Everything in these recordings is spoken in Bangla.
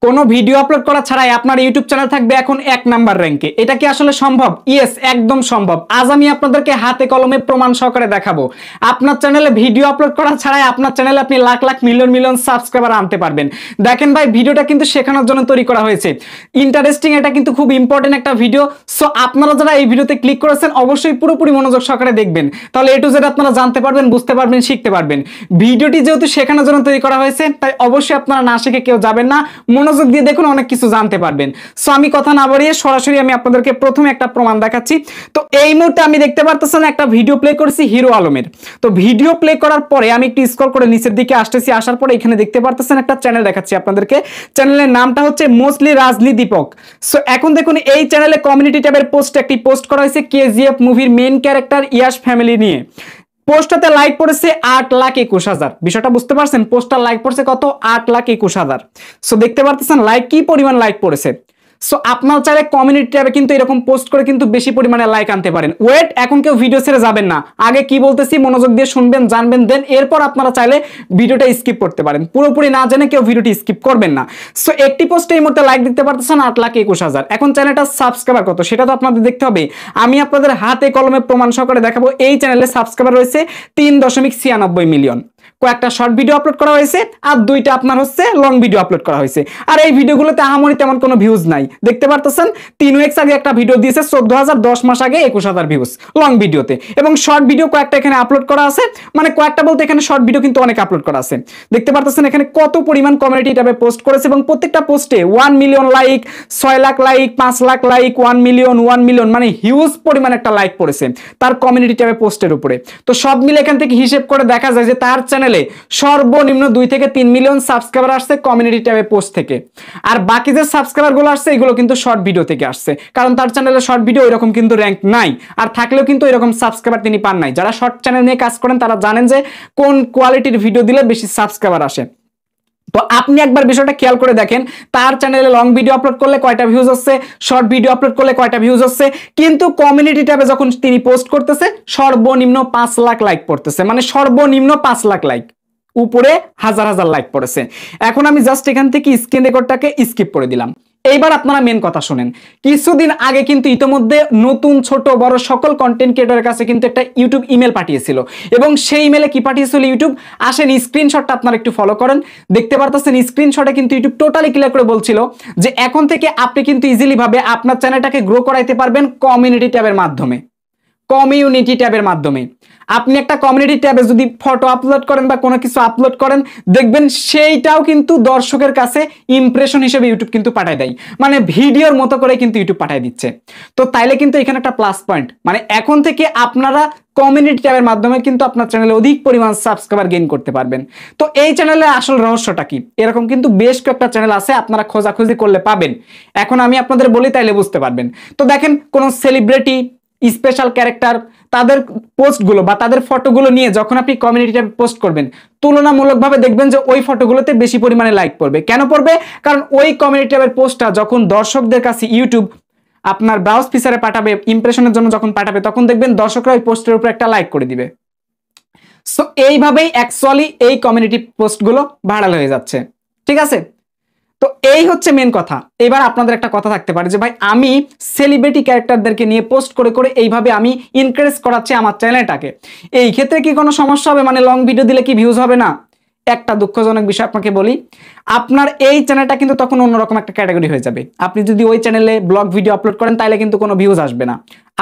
কোনো ভিডিও আপলোড করা ছাড়াই আপনার ইউটিউব চ্যানেল থাকবে এখন 1 নাম্বার র্যাঙ্কে। এটা কি আসলে সম্ভব? ইয়েস, একদম সম্ভব। আজ আমি আপনাদেরকে হাতে কলমে প্রমাণ সহকারে দেখাবো। আপনার চ্যানেলে ভিডিও আপলোড করা ছাড়াই আপনার চ্যানেলে আপনি lakh lakh million million subscriber আনতে পারবেন। দেখেন ভাই, ভিডিওটা কিন্তু শেখানোর জন্য তৈরি করা হয়েছে। ইন্টারেস্টিং, এটা কিন্তু খুব ইম্পর্টেন্ট একটা ভিডিও। সো আপনারা যারা এই ভিডিওতে ক্লিক করেছেন অবশ্যই পুরোপুরি মনোযোগ সহকারে দেখবেন, তাহলে এ টু জেড আপনারা জানতে পারবেন, বুঝতে পারবেন, শিখতে পারবেন। ভিডিওটি যেহেতু শেখানোর জন্য তৈরি করা হয়েছে, তাই অবশ্যই আপনারা না শিখে কেউ যাবেন না, মনোযোগ দিয়ে দেখুন, অনেক কিছু জানতে পারবেন। সো আমি কথা না বাড়িয়ে সরাসরি আমি আপনাদেরকে প্রথমে একটা প্রমাণ দেখাচ্ছি। তো এই মুহূর্তে আমি দেখতে পারতেছেন একটা ভিডিও প্লে করেছি হিরো আলমের। তো ভিডিও প্লে করার পরে আমি একটু স্ক্রল করে নিচের দিকে আসতেছি, আসার পরে এখানে দেখতে পারতেছেন একটা চ্যানেল দেখাচ্ছি আপনাদেরকে। চ্যানেলের নামটা হচ্ছে মোস্টলি রাজনীতিপক। সো এখন দেখুন, এই চ্যানেলে কমিউনিটি ট্যাবের একটি পোস্ট করা হয়েছে কেজিএফ মুভির মেইন ক্যারেক্টার ইয়াশ ফ্যামিলি নিয়ে। পোস্টটাতে লাইক পড়েছে 8,21,000। বিষয়টা বুঝতে পারছেন? পোস্টটা লাইক পড়ছে কত? 8,21,000। সো দেখতে পারতেছেন লাইক কি পরিমাণ লাইক পড়েছে। সো আপনার চাইলে কমিউনিটি ট্যাবে কিন্তু এরকম পোস্ট করে কিন্তু বেশি পরিমাণে লাইক আনতে পারেন। ওয়েট, এখন কেউ ভিডিও ছেড়ে যাবেন না, আগে কি বলতেছি মনোযোগ দিয়ে শুনবেন, জানবেন, দেন এরপর আপনারা চাইলে ভিডিওটা স্কিপ করতে পারেন। পুরোপুরি না জেনে কেউ ভিডিওটি স্কিপ করবেন না। সো একটি পোস্টে এই মুহূর্তে লাইক দিতে পারতেছেন 8,21,000। এখন চ্যানেলটা সাবস্ক্রাইবার কত সেটা তো আপনাদের দেখতে হবে। আমি আপনাদের হাতে কলমে প্রমাণ সহকারে দেখাবো। এই চ্যানেলে সাবস্ক্রাইবার রয়েছে 3.96 মিলিয়ন। কয়েকটা শর্ট ভিডিও আপলোড করা হয়েছে আর দুইটা আপনার হচ্ছে লং ভিডিও আপলোড করা হয়েছে। আর এই ভিডিওগুলোতে আহামরি তেমন কোনো ভিউজ নাই। দেখতে পারতেছেন 3 আগে একটা ভিডিও দিয়েছে 14,000, 10 মাস আগে 21,000 ভিউজ লং ভিডিওতে, এবং শর্ট ভিডিও কয়েকটা এখানে আপলোড করা আছে। মানে কয়েকটা বলতে এখানে শর্ট ভিডিও কিন্তু অনেক আপলোড করা আছে। দেখতে পারতেছেন এখানে কত পরিমাণ কমিউনিটি ট্যাবে পোস্ট করেছে, এবং প্রত্যেকটা পোস্টে 1 million like, 6 lakh like, 5 lakh like, 1 million, মানে হিউজ পরিমাণ একটা লাইক পড়েছে তার কমিউনিটি ট্যাবে পোস্টের উপরে। তো সব মিলে এখান থেকে হিসেব করে দেখা যায় যে তার চ্যানেলে সর্বনিম্ন 2 থেকে 3 মিলিয়ন সাবস্ক্রাইবার আসছে কমিউনিটি ট্যাবে পোস্ট থেকে। আর বাকি যে সাবস্ক্রাইবার গুলো আসছে এগুলো কিন্তু শর্ট ভিডিও থেকে আসছে, কারণ তার চ্যানেলে শর্ট ভিডিও এরকম কিন্তু র্যাঙ্ক নাই, আর থাকলেও কিন্তু এরকম সাবস্ক্রাইবার তিনি পান নাই। যারা শর্ট চ্যানেল নিয়ে কাজ করেন তারা জানেন যে কোন কোয়ালিটির ভিডিও দিলে বেশি সাবস্ক্রাইবার আসে। তো আপনি একবার বিষয়টা খেয়াল করে দেখেন, তার চ্যানেলে লং ভিডিও আপলোড করলে কয়টা ভিউজ হচ্ছে, শর্ট ভিডিও আপলোড করলে কয়টা ভিউজ হচ্ছে, কিন্তু কমিউনিটি ট্যাবে যখন তিনি পোস্ট করতেছে সর্বনিম্ন 5 লাখ লাইক পড়তেছে, মানে সর্বনিম্ন 5 লাখ লাইক, উপরে হাজার হাজার লাইক পড়েছে। এখন আমি জাস্ট এখান থেকে স্ক্রিন রেকর্ডটাকে স্কিপ করে দিলাম। এইবার আপনারা মেন কথা শুনেন। কিছুদিন আগে কিন্তু ইতোমধ্যে নতুন ছোট বড় সকল কন্টেন্ট ক্রিয়েটরের কাছে কিন্তু একটা ইউটিউব ইমেল পাঠিয়েছিল, এবং সেই ইমেলে কি পাঠিয়েছিল ইউটিউব, আসেন স্ক্রিনশটটা আপনারা একটু ফলো করেন। দেখতে পারতেছেন স্ক্রিনশটে কিন্তু ইউটিউব টোটালি ক্লিয়ার করে বলছিল যে এখন থেকে আপনি কিন্তু ইজিলি ভাবে আপনার চ্যানেলটাকে গ্রো করাইতে পারবেন কমিউনিটি ট্যাবের মাধ্যমে। কমিউনিটি ট্যাবের মাধ্যমে আপনি একটা কমিউনিটি ট্যাবে যদি ফটো আপলোড করেন বা কোনো কিছু আপলোড করেন, দেখবেন সেইটাও কিন্তু দর্শকের কাছে ইমপ্রেশন হিসেবে ইউটিউব কিন্তু পাঠায় দেয়, মানে ভিডিওর মতো করে কিন্তু ইউটিউব পাঠায় দিচ্ছে। তো তাইলে কিন্তু এখানে একটা প্লাস পয়েন্ট, মানে এখন থেকে আপনারা কমিউনিটি ট্যাবের মাধ্যমে কিন্তু আপনার চ্যানেলে অধিক পরিমাণ সাবস্ক্রাইবার গেইন করতে পারবেন। তো এই চ্যানেলের আসল রহস্যটা কি? এরকম কিন্তু বেশ কয়েকটা চ্যানেল আছে, আপনারা খোঁজাখুঁজি করলে পাবেন। এখন আমি আপনাদের বলি, তাইলে বুঝতে পারবেন। তো দেখেন, কোন সেলিব্রিটি, স্পেশাল ক্যারেক্টার, তাদের পোস্টগুলো বা তাদের ফটোগুলো নিয়ে যখন আপনি কমিউনিটি ট্যাবে পোস্ট করবেন, তুলনামূলকভাবে দেখবেন যে ওই ফটোগুলোতে বেশি পরিমাণে লাইক পড়বে। কেন পড়বে? কারণ ওই কমিউনিটি ট্যাবের পোস্টটা যখন দর্শকদের কাছে ইউটিউব আপনার ব্রাউজ ফিচারে পাঠাবে, ইমপ্রেশনের জন্য যখন পাঠাবে, তখন দেখবেন দর্শকরা ওই পোস্টের উপর একটা লাইক করে দিবে। সো এইভাবেই অ্যাকচুয়ালি এই কমিউনিটি পোস্টগুলো ভাইরাল হয়ে যাচ্ছে। ঠিক আছে? তো এই হচ্ছে মেন কথা। এবার আপনাদের একটা কথা থাকতে পারে যে ভাই, আমি সেলিব্রিটি ক্যারেক্টারদেরকে নিয়ে পোস্ট করে করে এইভাবে আমি এনকারেজ করাচ্ছি আমার চ্যানেলটাকে, এই ক্ষেত্রে কি কোনো সমস্যা হবে? মানে লং ভিডিও দিলে কি ভিউজ হবে না? একটা দুঃখজনক বিষয় আপনাকে বলি, আপনার এই চ্যানেলটা কিন্তু তখন অন্যরকম একটা ক্যাটাগরি হয়ে যাবে। আপনি যদি ওই চ্যানেলে ব্লগ ভিডিও আপলোড করেন তাহলে কিন্তু কোনো ভিউজ আসবে না।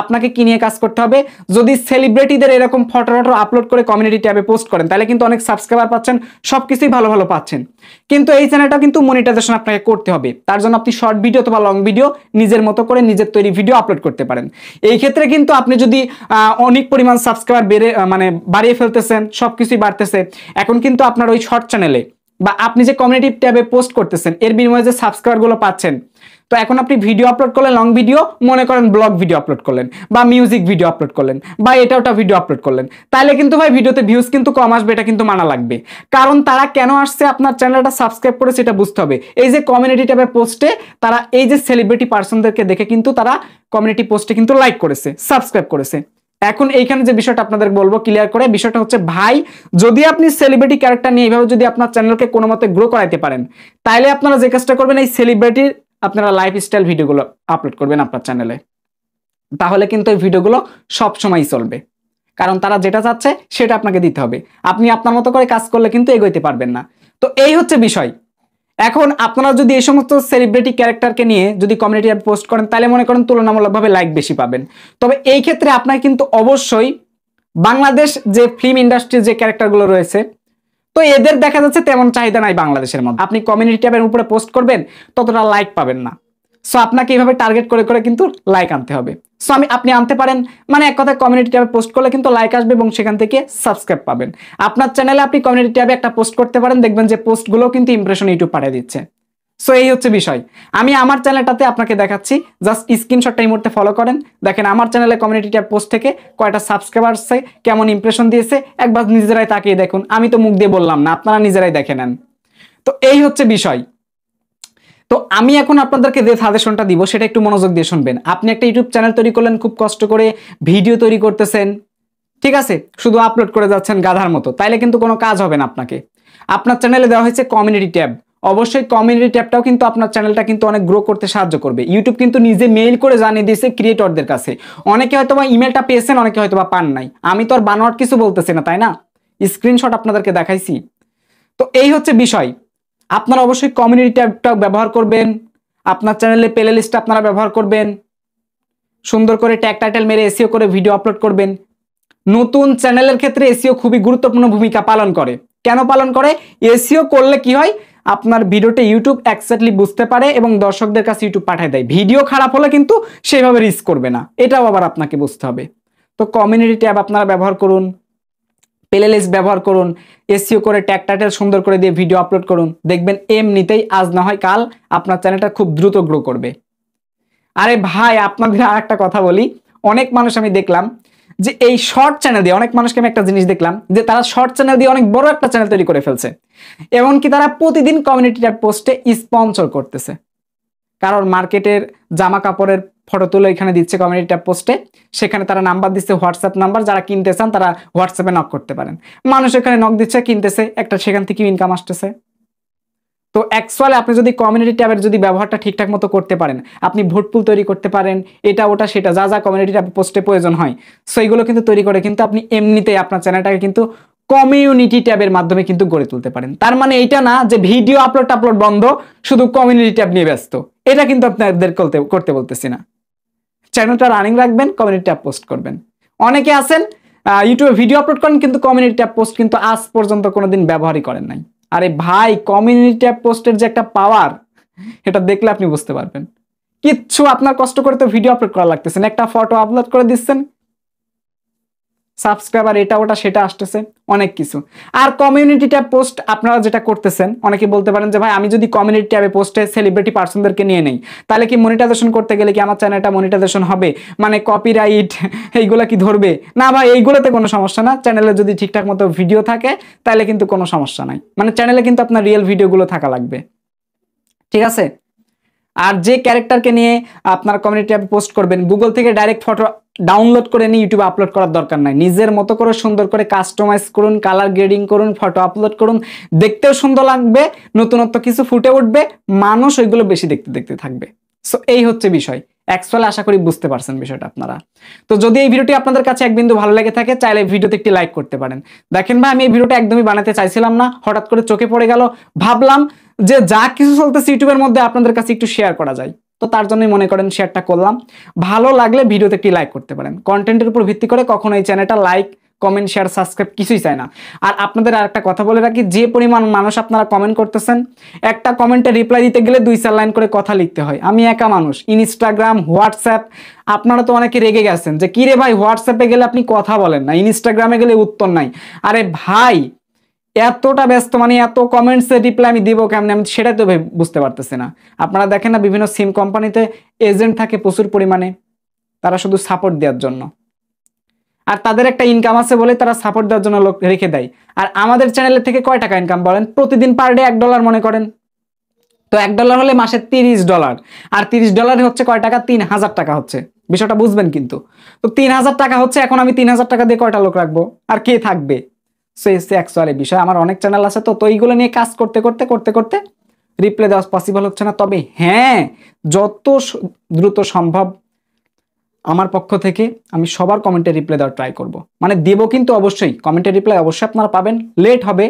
আপনাকে কি নিয়ে কাজ করতে হবে? যদি সেলিব্রিটিদের এরকম ফটো আপলোড করে কমিউনিটি ট্যাবে পোস্ট করেন তাহলে কিন্তু অনেক সাবস্ক্রাইবার পাচ্ছেন, সবকিছুই ভালো ভালো পাচ্ছেন, কিন্তু এই চ্যানেলটা কিন্তু মনিটাইজেশন আপনাকে করতে হবে। তার জন্য আপনি শর্ট ভিডিও অথবা লং ভিডিও নিজের মতো করে নিজের তৈরি ভিডিও আপলোড করতে পারেন। এই ক্ষেত্রে কিন্তু আপনি যদি অনেক পরিমাণ সাবস্ক্রাইবার বাড়িয়ে ফেলতেছেন, সবকিছুই বাড়তেছে, এখন কিন্তু আপনার ওই শর্ট চ্যানেলে বা আপনি যে কমিউনিটি ট্যাবে পোস্ট করতেছেন এর বিনিময়ে যে সাবস্ক্রাইবার গুলো পাচ্ছেন, তো এখন আপনি ভিডিও আপলোড করলেন, লং ভিডিও, মনে করেন ব্লগ ভিডিও আপলোড করলেন বা মিউজিক ভিডিও আপলোড করলেন বা এটা ওটা ভিডিও আপলোড করলেন, তাহলে কিন্তু ভাই ভিডিওতে ভিউজ কিন্তু কম আসবে, এটা কিন্তু মানা লাগবে। কারণ তারা কেন আসছে, আপনার চ্যানেলটা সাবস্ক্রাইব করে সেটা বুঝতে হবে। এই যে কমিউনিটি ট্যাবে পোস্টে তারা এই যে সেলিব্রিটি পার্সনদেরকে দেখে কিন্তু তারা কমিউনিটি পোস্টে কিন্তু লাইক করেছে, সাবস্ক্রাইব করেছে, এখন এইখানে যে বিষয়টা আপনাদের বলবো ক্লিয়ার করে, বিষয়টা হচ্ছে ভাই যদি আপনি সেলিব্রিটি ক্যারেক্টার নিয়ে এইভাবে যদি আপনার চ্যানেলকে কোনো মতে গ্রো করাইতে পারেন, তাইলে আপনারা যে কাজটা করবেন এই সেলিব্রিটির আপনারা লাইফস্টাইল ভিডিওগুলো আপলোড করবেন আপনার চ্যানেলে, তাহলে কিন্তু এই ভিডিওগুলো সব সময় চলবে, কারণ তারা যেটা চাচ্ছে সেটা আপনাকে দিতে হবে। আপনি আপনার মতো করে কাজ করলে কিন্তু এগোইতে পারবেন না। তো এই হচ্ছে বিষয়। এখন আপনারা যদি এই সমস্ত সেলিব্রিটি ক্যারেক্টারকে নিয়ে যদি কমিউনিটি অ্যাপ পোস্ট করেন, তাহলে মনে করেন তুলনামূলকভাবে লাইক বেশি পাবেন। তবে এই ক্ষেত্রে আপনার কিন্তু অবশ্যই বাংলাদেশ যে ফিল্ম ইন্ডাস্ট্রির যে ক্যারেক্টারগুলো রয়েছে, তো এদের দেখা যাচ্ছে তেমন চাহিদা নাই বাংলাদেশের মধ্যে। আপনি কমিউনিটি ট্যাবের উপরে পোস্ট করবেন, ততটা লাইক পাবেন না। সো আপনাকে এইভাবে টার্গেট করে করে কিন্তু লাইক আনতে হবে। সো আপনি আনতে পারেন, মানে এক কথায় কমিউনিটি ট্যাবে পোস্ট করলে কিন্তু লাইক আসবে এবং সেখান থেকে সাবস্ক্রাইব পাবেন। আপনার চ্যানেলে আপনি কমিউনিটি ট্যাবে একটা পোস্ট করতে পারেন, দেখবেন যে পোস্টগুলো কিন্তু ইমপ্রেশন ইউটিউব পাঠিয়ে দিচ্ছে। সো এই হচ্ছে বিষয়। আমি আমার চ্যানেলটাতে আপনাকে দেখাচ্ছি, জাস্ট স্ক্রিনশটটা এই মুহূর্তে ফলো করেন, দেখেন আমার চ্যানেলে কমিউনিটি ট্যাব পোস্ট থেকে কয়টা সাবস্ক্রাইবার আসছে, কেমন ইমপ্রেশন দিয়েছে, একবার নিজেরাই তাকিয়ে দেখুন। আমি তো মুখ দিয়ে বললাম না, আপনারা নিজেরাই দেখে নেন। তো এই হচ্ছে বিষয়। তো আমি এখন আপনাদেরকে যে সাজেশনটা দিব সেটা একটু মনোযোগ দিয়ে শুনবেন। আপনি একটা ইউটিউব চ্যানেল তৈরি করলেন, খুব কষ্ট করে ভিডিও তৈরি করতেছেন, ঠিক আছে, শুধু আপলোড করে যাচ্ছেন গাধার মতো, তাইলে কিন্তু কোনো কাজ হবে না আপনাকে। আপনার চ্যানেলে দেওয়া হয়েছে কমিউনিটি ট্যাব, অবশ্যই কমিউনিটি ট্যাবটাও কিন্তু আপনার চ্যানেলটা কিন্তু অনেক গ্রো করতে সাহায্য করবে। ইউটিউব কিন্তু নিজে মেইল করে জানিয়ে দিয়েছে ক্রিয়েটরদের কাছে, অনেকে হয়তো বা ইমেলটা পেয়েছেন, অনেকে হয়তো বা পান নাই। আমি তো আর বানোয়াট কিছু বলতেছি না, তাই না? স্ক্রিনশট আপনাদেরকে দেখাইছি। তো এই হচ্ছে বিষয়। আপনারা অবশ্যই কমিউনিটি ট্যাবটা ব্যবহার করবেন, আপনার চ্যানেলে প্লে লিস্ট আপনারা ব্যবহার করবেন, সুন্দর করে ট্যাগ টাইটেল মেরে এসইও করে ভিডিও আপলোড করবেন। নতুন চ্যানেলের ক্ষেত্রে এসইও খুবই গুরুত্বপূর্ণ ভূমিকা পালন করে। কেন পালন করে? এসইও করলে কি হয়, আপনার ভিডিওটা ইউটিউব এক্স্যাক্টলি বুঝতে পারে এবং দর্শকদের কাছে ইউটিউব পাঠিয়ে দেয়। ভিডিও খারাপ হলে কিন্তু সেভাবে রিচ করবে না, এটাও আবার আপনাকে বুঝতে হবে। তো কমিউনিটি ট্যাব আপনারা ব্যবহার করুন, প্লে লিস্ট ব্যবহার করুন, এসইও করে ট্যাগ টাইটেল সুন্দর করে দিয়ে ভিডিও আপলোড করুন, দেখবেন এমনিতেই আজ না হয় কাল আপনার চ্যানেলটা খুব দ্রুত গ্রো করবে। আরে ভাই আপনাদের আর একটা কথা বলি, অনেক মানুষ আমি দেখলাম যে এই শর্ট চ্যানেল দিয়ে, অনেক মানুষকে আমি একটা জিনিস দেখলাম যে তারা শর্ট চ্যানেল দিয়ে অনেক বড় একটা চ্যানেল তৈরি করে ফেলছে, এমনকি তারা প্রতিদিন কমিউনিটি ট্যাব পোস্টে স্পন্সর করতেছে। কারণ মার্কেটের জামা কাপড়ের ফটো তুলে এখানে দিচ্ছে কমিউনিটি ট্যাব পোস্টে, সেখানে তারা নাম্বার দিচ্ছে, হোয়াটসঅ্যাপ নাম্বার, যারা কিনতে চান তারা হোয়াটসঅ্যাপে নক করতে পারেন। মানুষ এখানে নক দিচ্ছে, কিনতেছে, একটা সেখান থেকে ইনকাম আসতেছে। তো অ্যাকচুয়ালি আপনি যদি কমিউনিটি ট্যাবের যদি ব্যবহারটা ঠিকঠাক মতো করতে পারেন, আপনি ভোটপুল তৈরি করতে পারেন, এটা ওটা সেটা যা যা কমিউনিটি ট্যাব পোস্টে প্রয়োজন হয়, সো এইগুলো কিন্তু তৈরি করে কিন্তু আপনি এমনিতেই আপনার চ্যানেলটাকে কিন্তু কমিউনিটি ট্যাবের মাধ্যমে কিন্তু গড়ে তুলতে পারেন। তার মানে এইটা না যে ভিডিও আপলোড বন্ধ, শুধু কমিউনিটি ট্যাব নিয়ে ব্যস্ত, এটা কিন্তু আপনাদের করতে বলতেছি না। চ্যানেলটা রানিং রাখবেন, কমিউনিটি ট্যাব পোস্ট করবেন। অনেকে আছেন ইউটিউবে ভিডিও আপলোড করেন কিন্তু কমিউনিটি ট্যাব পোস্ট কিন্তু আজ পর্যন্ত কোনোদিন ব্যবহারই করেন নাই। আরে ভাই, কমিউনিটি ট্যাব পোস্টের যে একটা পাওয়ার, এটা দেখলে আপনি বুঝতে পারবেন। কিচ্ছু আপনার কষ্ট করে তো ভিডিও আপলোড করা লাগতেছে না, একটা ফটো আপলোড করে দিচ্ছেন, সাবস্ক্রাইবার এটা ওটা সেটা আসতেছে, অনেক কিছু। আর কমিউনিটি ট্যাব পোস্ট আপনারা যেটা করতেছেন, অনেকে বলতে পারেন যে ভাই আমি যদি কমিউনিটি ট্যাবে পোস্টে সেলিব্রিটি পার্সনদেরকে নিয়ে নেই, তাহলে কি মনিটাইজেশন করতে গেলে কি আমার চ্যানেলটা মনিটাইজেশন হবে, মানে কপিরাইট এইগুলা কি ধরবে? না ভাই, এইগুলোতে কোনো সমস্যা না, চ্যানেলে যদি ঠিকঠাক মতো ভিডিও থাকে তাহলে কিন্তু কোনো সমস্যা নাই। মানে চ্যানেলে কিন্তু আপনার রিয়েল ভিডিওগুলো থাকা লাগবে, ঠিক আছে? আর যে ক্যারেক্টারকে নিয়ে আপনার কমিউনিটি ট্যাবে পোস্ট করবেন, গুগল থেকে ডাইরেক্ট ফটো ডাউনলোড করে নিয়ে ইউটিউবে আপলোড করার দরকার নাই। নিজের মতো করে সুন্দর করে কাস্টমাইজ করুন, কালার গ্রেডিং করুন, ফটো আপলোড করুন, দেখতেও সুন্দর লাগবে, নতুনত্ব কিছু ফুটে উঠবে, মানুষ ওইগুলো বেশি দেখতে দেখতে থাকবে। সো এই হচ্ছে বিষয়। অ্যাকচুয়ালি আশা করি বুঝতে পারছেন বিষয়টা আপনারা। তো যদি এই ভিডিওটি আপনাদের কাছে এক বিন্দু ভালো লেগে থাকে, চাইলে ভিডিওতে একটি লাইক করতে পারেন। দেখেন ভাই, আমি এই ভিডিওটা একদমই বানাতে চাইছিলাম না, হঠাৎ করে চোখে পড়ে গেল, ভাবলাম যে যা কিছু চলতেছে ইউটিউবের মধ্যে আপনাদের কাছে একটু শেয়ার করা যায়, তো তার জন্যই মনে করেন শেয়ারটা করলাম। ভালো লাগলে ভিডিওতে একটি লাইক করতে পারেন। কন্টেন্টের উপর ভিত্তি করে কখনো এই চ্যানেলটা লাইক, কমেন্ট, শেয়ার, সাবস্ক্রাইব কিছুই চাই না। আর আপনাদের আর একটা কথা বলে রাখি, যে পরিমাণ মানুষ আপনারা কমেন্ট করতেছেন, একটা কমেন্টে রিপ্লাই দিতে গেলে 2-4 লাইন করে কথা লিখতে হয়। আমি একা মানুষ, ইনস্টাগ্রাম, হোয়াটসঅ্যাপ, আপনারা তো অনেকে রেগে গেছেন যে কি রে ভাই, হোয়াটসঅ্যাপে গেলে আপনি কথা বলেন না, ইনস্টাগ্রামে গেলে উত্তর নাই। আরে ভাই, এতটা ব্যস্ত, মানে এত কমেন্টসের রিপ্লাই আমি দিব কেমন, আমি সেটাই তো বুঝতে পারতেছি না। আপনারা দেখেন না, বিভিন্ন সিম কোম্পানিতে এজেন্ট থাকে প্রচুর পরিমাণে, তারা শুধু সাপোর্ট দেওয়ার জন্য, আর তাদের একটা ইনকাম আছে বলে তারা সাপোর্ট দেওয়ার জন্য লোক রেখে দেয়। আর আমাদের চ্যানেলের থেকে কয় টাকা ইনকাম বলেন? প্রতিদিন পার ডে $1 মনে করেন, তো $1 হলে মাসে $30, আর $30 হচ্ছে কয় টাকা? 3000 টাকা হচ্ছে। বিষয়টা বুঝবেন কিন্তু। তো 3000 টাকা হচ্ছে, এখন আমি 3000 টাকা দিয়ে কয়টা লোক রাখবো, আর কে থাকবে? সো অ্যাকচুয়ালি বিষয়, আমার অনেক চ্যানেল আছে, তো এইগুলো নিয়ে কাজ করতে করতে করতে করতে রিপ্লাই দেওয়া পসিবল হচ্ছে না। তবে হ্যাঁ, যত দ্রুত সম্ভব আমার পক্ষ থেকে আমি সবার কমেন্টে রিপ্লাই দেওয়ার ট্রাই করব। মানে দেবো কিন্তু অবশ্যই, কমেন্টে রিপ্লাই অবশ্যই আপনারা পাবেন, লেট হবে,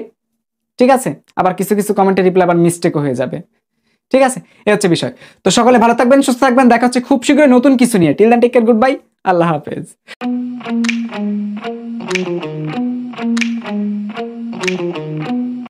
ঠিক আছে? আবার কিছু কিছু কমেন্টে রিপ্লাই আবার মিস্টেকও হয়ে যাবে, ঠিক আছে? এই হচ্ছে বিষয়। তো সকলে ভালো থাকবেন, সুস্থ থাকবেন, দেখা হচ্ছে খুব শীঘ্রই নতুন কিছু নিয়ে। Till then take care, good bye, আল্লাহ হাফেজ।